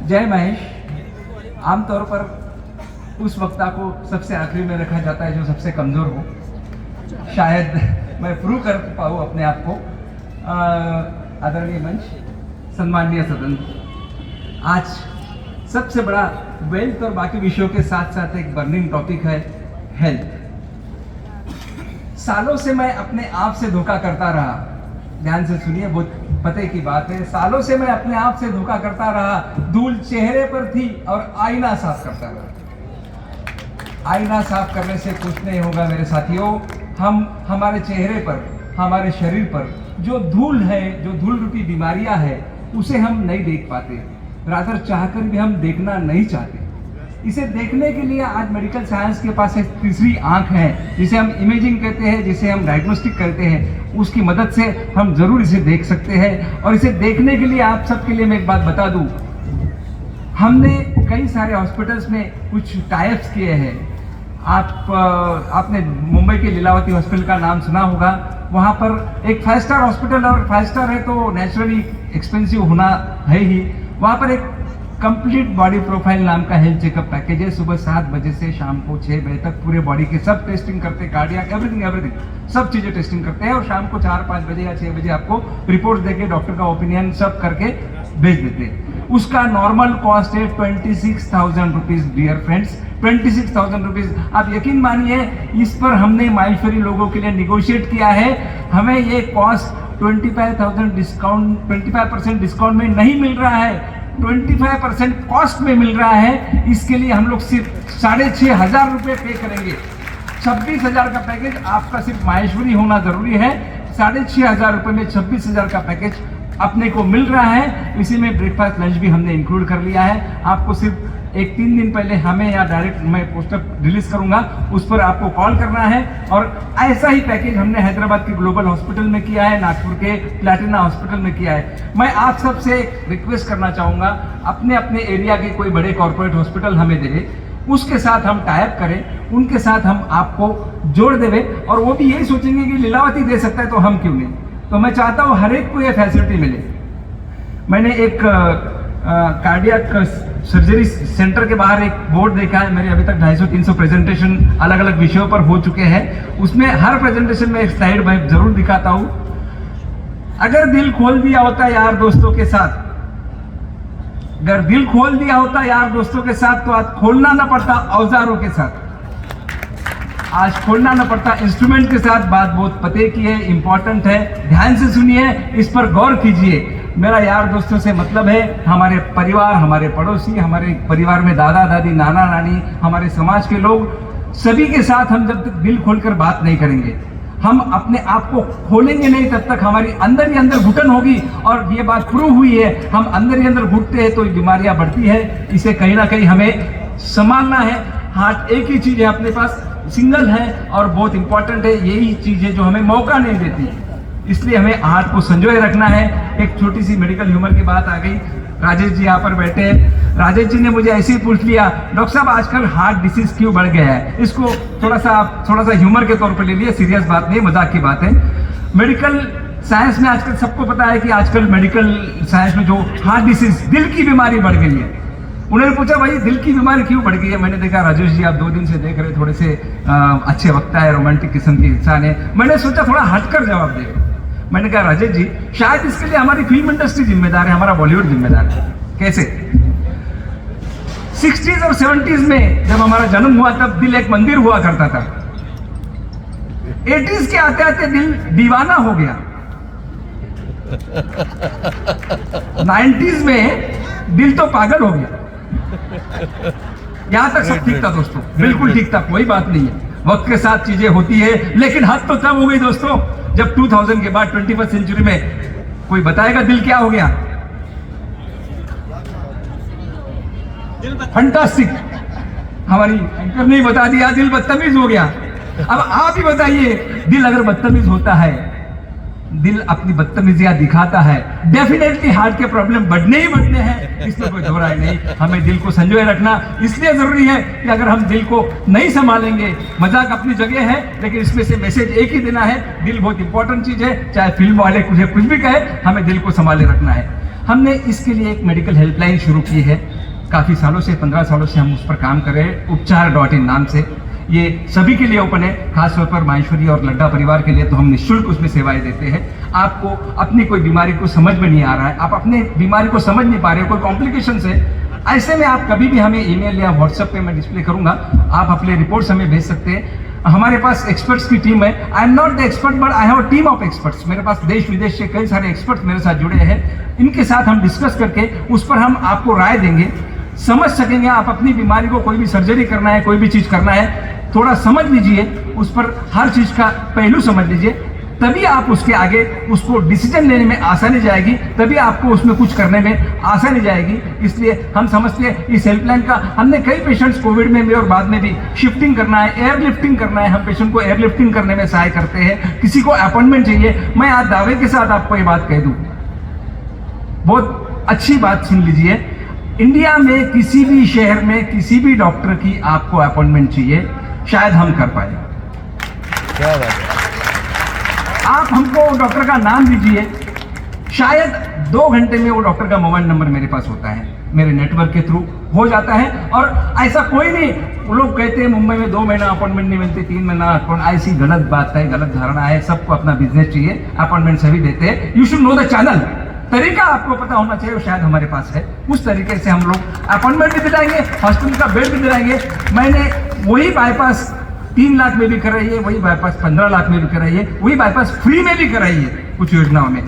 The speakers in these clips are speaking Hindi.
जय महेश। आमतौर पर उस वक्ता को सबसे आखिरी में रखा जाता है जो सबसे कमज़ोर हो। शायद मैं प्रूव कर पाऊँ अपने आप को। आदरणीय मंच, सम्माननीय सदन, आज सबसे बड़ा वेल्थ और बाकी विषयों के साथ साथ एक बर्निंग टॉपिक है हेल्थ। सालों से मैं अपने आप से धोखा करता रहा। ध्यान से सुनिए, बहुत पते की बात है। सालों से मैं अपने आप से धोखा करता रहा। धूल चेहरे पर थी और आईना साफ करता रहा। आईना साफ करने से कुछ नहीं होगा मेरे साथियों। हम हमारे चेहरे पर, हमारे शरीर पर जो धूल है, जो धूल रूपी बीमारियां है, उसे हम नहीं देख पाते। रादर चाहकर भी हम देखना नहीं चाहते। इसे देखने के लिए आज मेडिकल साइंस के पास एक तीसरी आंख है, जिसे हम इमेजिंग कहते हैं, जिसे हम डायग्नोस्टिक करते हैं। उसकी मदद से हम जरूर इसे देख सकते हैं। और इसे देखने के लिए आप सबके लिए मैं एक बात बता दूं, हमने कई सारे हॉस्पिटल्स में कुछ टाइप्स किए हैं। आपने मुंबई के लीलावती हॉस्पिटल का नाम सुना होगा। वहाँ पर एक 5 स्टार हॉस्पिटल, और 5 स्टार है तो नेचुरली एक्सपेंसिव होना है ही। वहाँ पर एक कंप्लीट बॉडी प्रोफाइल नाम का हेल्थ चेकअप पैकेज है। सुबह 7 बजे से शाम को 6 बजे तक पूरे बॉडी के सब टेस्टिंग करते हैं, कार्डियक एवरीथिंग सब चीज़ें टेस्टिंग करते हैं। और शाम को 4-5 बजे या 6 बजे आपको रिपोर्ट देके डॉक्टर का ओपिनियन सब करके भेज देते हैं। उसका नॉर्मल कॉस्ट है 26,000 रुपीज़ डियर फ्रेंड्स, 26,000 रुपीज़। आप यकीन मानिए, इस पर हमने माइलफरी लोगों के लिए निगोशिएट किया है। हमें ये कॉस्ट 25,000 डिस्काउंट, 25% डिस्काउंट में नहीं मिल रहा है, 25% कॉस्ट में मिल रहा है। इसके लिए हम लोग सिर्फ 6,500 रुपये पे करेंगे। 26,000 का पैकेज आपका सिर्फ माहेश्वरी होना जरूरी है। 6,500 रुपये में 26,000 का पैकेज अपने को मिल रहा है। इसी में ब्रेकफास्ट लंच भी हमने इंक्लूड कर लिया है। आपको सिर्फ 3 दिन पहले हमें, या डायरेक्ट मैं पोस्टर रिलीज करूंगा, उस पर आपको कॉल करना है। और ऐसा ही पैकेज हमने हैदराबाद के ग्लोबल हॉस्पिटल में किया है, नागपुर के प्लैटिना हॉस्पिटल में किया है। मैं आप सबसे रिक्वेस्ट करना चाहूँगा, अपने अपने एरिया के कोई बड़े कॉर्पोरेट हॉस्पिटल हमें दे, उसके साथ हम टाइप करें, उनके साथ हम आपको जोड़ देवे। और वो भी यही सोचेंगे कि लीलावती दे सकता है तो हम क्यों नहीं। तो मैं चाहता हूँ हर एक को ये फैसिलिटी मिले। मैंने एक कार्डियक सर्जरी सेंटर के बाहर एक बोर्ड देखा है। मेरे अभी तक 250-300 प्रेजेंटेशन अलग अलग विषयों पर हो चुके हैं। उसमें हर प्रेजेंटेशन में एक स्लाइड मैं जरूर दिखाता हूं। अगर दिल खोल दिया होता यार दोस्तों के साथ, अगर दिल खोल दिया होता यार दोस्तों के साथ, तो आज खोलना ना पड़ता औजारों के साथ, आज खोलना न पड़ता इंस्ट्रूमेंट के साथ। बात बहुत पते की है, इंपॉर्टेंट है, ध्यान से सुनिए, इस पर गौर कीजिए। मेरा यार दोस्तों से मतलब है हमारे परिवार, हमारे पड़ोसी, हमारे परिवार में दादा दादी, नाना नानी, हमारे समाज के लोग, सभी के साथ हम जब तक दिल खोलकर बात नहीं करेंगे, हम अपने आप को खोलेंगे नहीं, तब तक हमारी अंदर ही अंदर घुटन होगी। और ये बात प्रूव हुई है, हम अंदर ही अंदर घुटते हैं तो बीमारियां बढ़ती है। इसे कहीं ना कहीं हमें संभालना है। हार्ट एक ही चीज है अपने पास, सिंगल है और बहुत इंपॉर्टेंट है। यही चीज है जो हमें मौका नहीं देती, इसलिए हमें हार्ट को संजोए रखना है। एक छोटी सी मेडिकल ह्यूमर की बात आ गई। राजेश जी यहाँ पर बैठे हैं। राजेश जी ने मुझे ऐसे ही पूछ लिया, डॉक्टर साहब आजकल हार्ट डिसीज क्यों बढ़ गया है। इसको थोड़ा सा ह्यूमर के तौर पर ले लिए, सीरियस बात नहीं, मजाक की बात है। मेडिकल साइंस में आजकल सबको पता है कि आजकल मेडिकल साइंस में जो हार्ट डिसीज, दिल की बीमारी बढ़ गई है। उन्होंने पूछा भाई दिल की बीमारी क्यों बढ़ गई है। मैंने देखा राजेश जी आप 2 दिन से देख रहे, थोड़े से अच्छे वक्ता है, रोमांटिक किस्म के इंसान है। मैंने सोचा थोड़ा हटकर जवाब दे। मैंने कहा राजेश जी, शायद इसके लिए हमारी फिल्म इंडस्ट्री जिम्मेदार है, हमारा बॉलीवुड जिम्मेदार है। कैसे? 60s और 70s में जब हमारा जन्म हुआ तब दिल एक मंदिर हुआ करता था। 80s के आते आते दिल दीवाना हो गया। 90s में दिल तो पागल हो गया। यहां तक सब ठीक था दोस्तों, बिल्कुल ठीक था, कोई बात नहीं है। वक्त के साथ चीजें होती है, लेकिन हद तो तब हो गई दोस्तों जब 2000 के बाद 21st सेंचुरी में कोई बताएगा दिल क्या हो गया। फंटास्टिक, हमारी एंकर ने बता दिया, दिल बदतमीज हो गया। अब आप ही बताइए, दिल अगर बदतमीज होता है, दिल अपनी बदतमीजियां दिखाता है, डेफिनेटली हार्ट के प्रॉब्लम बढ़ने ही बढ़ने हैं, इसमें कोई दो राय नहीं। हमें दिल को संजोए रखना इसलिए जरूरी है कि अगर हम दिल को नहीं संभालेंगे, मजाक अपनी जगह है, लेकिन इसमें से मैसेज एक ही देना है, दिल बहुत इंपॉर्टेंट चीज है। चाहे फिल्म वाले कुछ भी कहे, हमें दिल को संभाले रखना है। हमने इसके लिए एक मेडिकल हेल्पलाइन शुरू की है। काफ़ी सालों से, 15 सालों से हम उस पर काम कर रहे हैं, उपचार.in नाम से। ये सभी के लिए ओपन है, खासतौर पर माहेश्वरी और लड्डा परिवार के लिए तो हम निःशुल्क उसमें सेवाएं देते हैं। आपको अपनी कोई बीमारी को समझ में नहीं आ रहा है, आप अपने बीमारी को समझ नहीं पा रहे हो, कोई कॉम्प्लिकेशन है, ऐसे में आप कभी भी हमें ईमेल या व्हाट्सएप पे मैं डिस्प्ले करूंगा, आप अपने रिपोर्ट्स हमें भेज सकते हैं। हमारे पास एक्सपर्ट्स की टीम है। I am not the expert but I have a team of experts. मेरे पास देश विदेश से कई सारे एक्सपर्ट्स मेरे साथ जुड़े हैं। इनके साथ हम डिस्कस करके उस पर हम आपको राय देंगे, समझ सकेंगे। आप अपनी बीमारी को, कोई भी सर्जरी करना है, कोई भी चीज़ करना है, थोड़ा समझ लीजिए, उस पर हर चीज़ का पहलू समझ लीजिए, तभी आप उसके आगे उसको डिसीजन लेने में आसानी जाएगी, तभी आपको उसमें कुछ करने में आसानी जाएगी। इसलिए हम समझते हैं इस हेल्पलाइन का, हमने कई पेशेंट्स कोविड में भी और बाद में भी शिफ्टिंग करना है, एयरलिफ्टिंग करना है, हम पेशेंट को एयरलिफ्टिंग करने में सहाय करते हैं। किसी को अपॉइंटमेंट चाहिए, मैं आज दावे के साथ आपको ये बात कह दूं, बहुत अच्छी बात सुन लीजिए, इंडिया में किसी भी शहर में किसी भी डॉक्टर की आपको अपॉइंटमेंट चाहिए, शायद हम कर पाए। क्या बात है। आप हमको डॉक्टर का नाम दीजिए, शायद 2 घंटे में वो डॉक्टर का मोबाइल नंबर मेरे पास होता है, मेरे नेटवर्क के थ्रू हो जाता है। और ऐसा कोई नहीं, वो लोग कहते हैं मुंबई में 2 महीना अपॉइंटमेंट नहीं मिलती, 3 महीना अपॉइंटमेंट, ऐसी गलत बात है, गलत धारणा है। सबको अपना बिजनेस चाहिए, अपॉइंटमेंट सभी देते हैं। You should know the channel, तरीका आपको पता होना चाहिए, शायद हमारे पास है। उस तरीके से हम लोग अपॉइंटमेंट भी दिलाएंगे, हॉस्पिटल का बेड भी दिलाएंगे। मैंने वही बाईपास 3 लाख में भी कराई है, वही बाईपास 15 लाख में भी कराई है, वही बाईपास फ्री में भी कराई है कुछ योजनाओं में।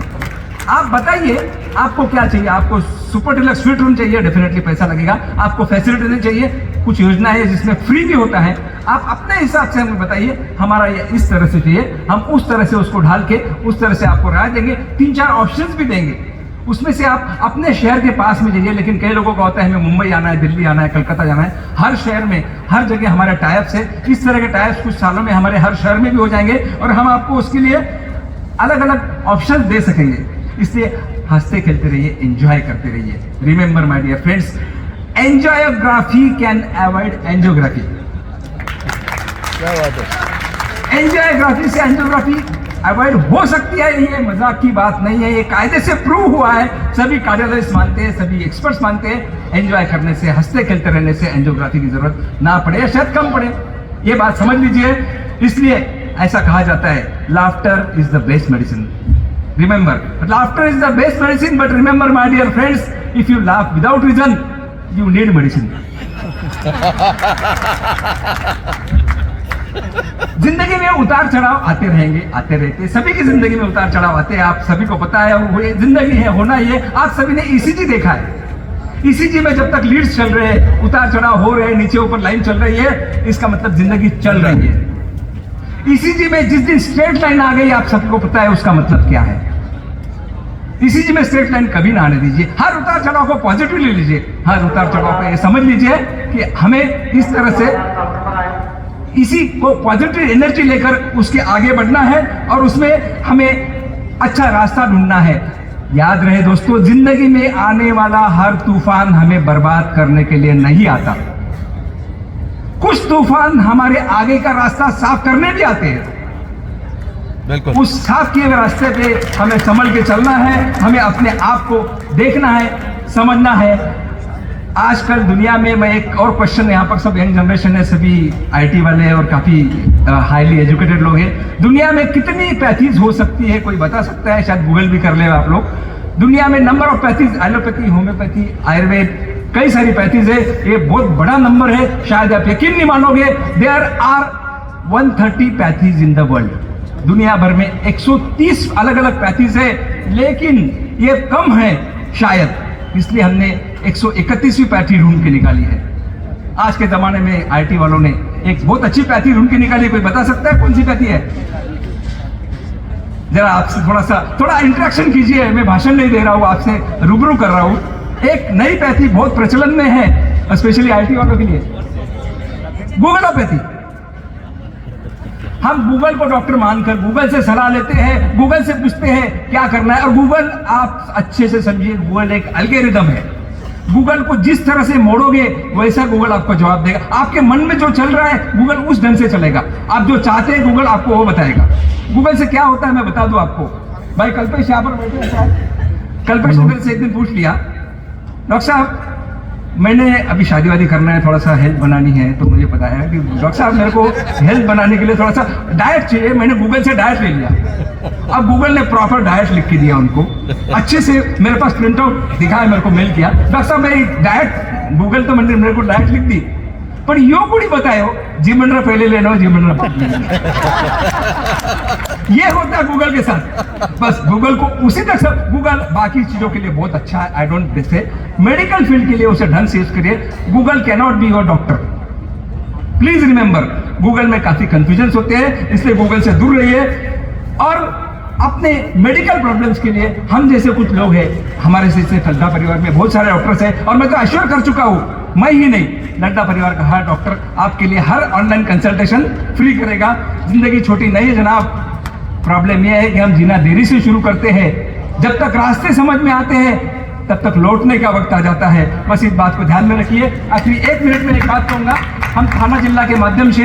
आप बताइए आपको क्या चाहिए? आपको सुपर डिलक्स स्वीट रूम चाहिए, डेफिनेटली पैसा लगेगा। आपको फैसिलिटी नहीं चाहिए, कुछ योजना है जिसमें फ्री भी होता है। आप अपने हिसाब से हमें बताइए, हमारा ये इस तरह से चाहिए, हम उस तरह से उसको ढाल के उस तरह से आपको राय देंगे, 3-4 ऑप्शंस भी देंगे। उसमें से आप अपने शहर के पास में जाइए। लेकिन कई लोगों का होता है हमें मुंबई आना है, दिल्ली आना है, कलकत्ता जाना है। हर शहर में, हर जगह हमारे टाइप्स है। इस तरह के टाइप्स कुछ सालों में हमारे हर शहर में भी हो जाएंगे और हम आपको उसके लिए अलग अलग ऑप्शन दे सकेंगे। इसलिए हंसते खेलते रहिए, एंजॉय करते रहिए। Remember my dear friends, enjoygraphy can avoid angiography. क्या बात है। एंजॉयग्राफी से एंजियोग्राफी अवॉइड हो सकती है, ये मजाक की बात नहीं है, ये कायदे से प्रूव हुआ है। सभी कार्डियोलॉजिस्ट मानते हैं, सभी एक्सपर्ट्स मानते हैं, एंजॉय करने से, हंसते खेलते रहने से एंजियोग्राफी की जरूरत ना पड़े या शायद कम पड़े। ये बात समझ लीजिए। इसलिए ऐसा कहा जाता है, laughter is the best medicine. Remember, laughter is the best medicine, but remember my dear friends, if you laugh without reason you need medicine. जिंदगी में उतार चढ़ाव आते रहेंगे, आते रहते, सभी की जिंदगी में उतार चढ़ाव आते हैं, आप सभी को पता है। वो जिंदगी है, होना ही है। आप सभी ने ईसीजी देखा है, ईसीजी में जब तक लीड्स चल रहे हैं, उतार चढ़ाव हो रहे हैं, नीचे ऊपर लाइन चल रही है, इसका मतलब जिंदगी चल रही है। ईसीजी में जिस दिन स्ट्रेट लाइन आ गई, आप सबको पता है उसका मतलब क्या है। ईसीजी में स्ट्रेट लाइन कभी ना आने दीजिए, हर उतार चढ़ाव को पॉजिटिव ले लीजिए, हर उतार चढ़ाव को ये समझ लीजिए कि हमें इस तरह से इसी को पॉजिटिव एनर्जी लेकर उसके आगे बढ़ना है और उसमें हमें अच्छा रास्ता ढूंढना है। याद रहे दोस्तों, जिंदगी में आने वाला हर तूफान हमें बर्बाद करने के लिए नहीं आता। कुछ तूफान हमारे आगे का रास्ता साफ करने भी आते हैं। बिल्कुल। उस साफ किए हुए रास्ते पे हमें संभल के चलना है, हमें अपने आप को देखना है, समझना है। आजकल दुनिया में, मैं एक और क्वेश्चन, यहाँ पर सब यंग जनरेशन है, सभी आईटी वाले और काफ़ी हाईली एजुकेटेड लोग हैं। दुनिया में कितनी पैथीज हो सकती है, कोई बता सकता है? शायद गूगल भी कर ले आप लोग। दुनिया में number of pathies, allopathy, homeopathy, Ayurveda, कई सारी पैथीज है। ये बहुत बड़ा नंबर है, शायद आप यकीन नहीं मानोगे। There are 130 pathies in the world. दुनिया भर में 130 अलग अलग पैथीज है, लेकिन ये कम है शायद, इसलिए हमने 131वीं पैथी ढूंढ के निकाली है। आज के जमाने में आईटी वालों ने एक बहुत अच्छी पैथी ढूंढ के निकाली। कोई बता सकता है कौन सी पैथी है? जरा आपसे थोड़ा इंटरेक्शन कीजिए। मैं भाषण नहीं दे रहा हूं, आपसे रूबरू कर रहा हूं। एक नई पैथी बहुत प्रचलन में है, स्पेशली आईटी वालों के लिए, गूगलोपैथी। हम गूगल को डॉक्टर मानकर गूगल से सलाह लेते हैं, गूगल से पूछते हैं क्या करना है। और गूगल, आप अच्छे से समझिए, गूगल एक एल्गोरिथम है। गूगल को जिस तरह से मोड़ोगे वैसा गूगल आपको जवाब देगा। आपके मन में जो चल रहा है गूगल उस ढंग से चलेगा। आप जो चाहते हैं गूगल आपको वो बताएगा। गूगल से क्या होता है मैं बता दूं आपको। भाई कल्पेश यहाँ पर बैठे हैं, कल्पेश ने मेरे से एक दिन पूछ लिया, डॉक्टर साहब मैंने अभी शादी वादी करना है, थोड़ा सा हेल्थ बनानी है, तो मुझे पता है कि डॉक्टर साहब मेरे को हेल्थ बनाने के लिए थोड़ा सा डाइट चाहिए। मैंने गूगल से डाइट ले लिया। अब गूगल ने प्रॉपर डाइट लिख के दिया उनको, अच्छे से मेरे पास प्रिंट आउट दिखाया, मेरे को मेल किया, डॉक्टर साहब मेरी डाइट गूगल तो मैंने मेरे को डाइट लिख दी, पर यो कुछ बतायो जीवन पहले लेना जीवन ये होता है गूगल के साथ। बस गूगल को उसी तक सब, गूगल बाकी चीजों के लिए बहुत अच्छा है, I don't say, medical field के लिए उसे ढंग से यूज करिए। Google can not be your doctor, please remember. Google में काफी कंफ्यूजन होते हैं, इसलिए गूगल से दूर रहिए। और अपने मेडिकल प्रॉब्लम्स के लिए हम जैसे कुछ लोग हैं, हमारे जैसे लड्डा परिवार में बहुत सारे डॉक्टर्स हैं, और मैं तो एश्योर कर चुका हूं, मैं ही नहीं, लड्डा परिवार का हर डॉक्टर आपके लिए हर ऑनलाइन कंसल्टेशन फ्री करेगा। जिंदगी छोटी नहीं है जनाब। प्रॉब्लम यह है कि हम जीना देरी से शुरू करते हैं, जब तक रास्ते समझ में आते हैं तब तक लौटने का वक्त आ जाता है। बस इस बात को ध्यान में रखिए। आखिर 1 मिनट में एक बात कहूंगा, हम थाना जिला के माध्यम से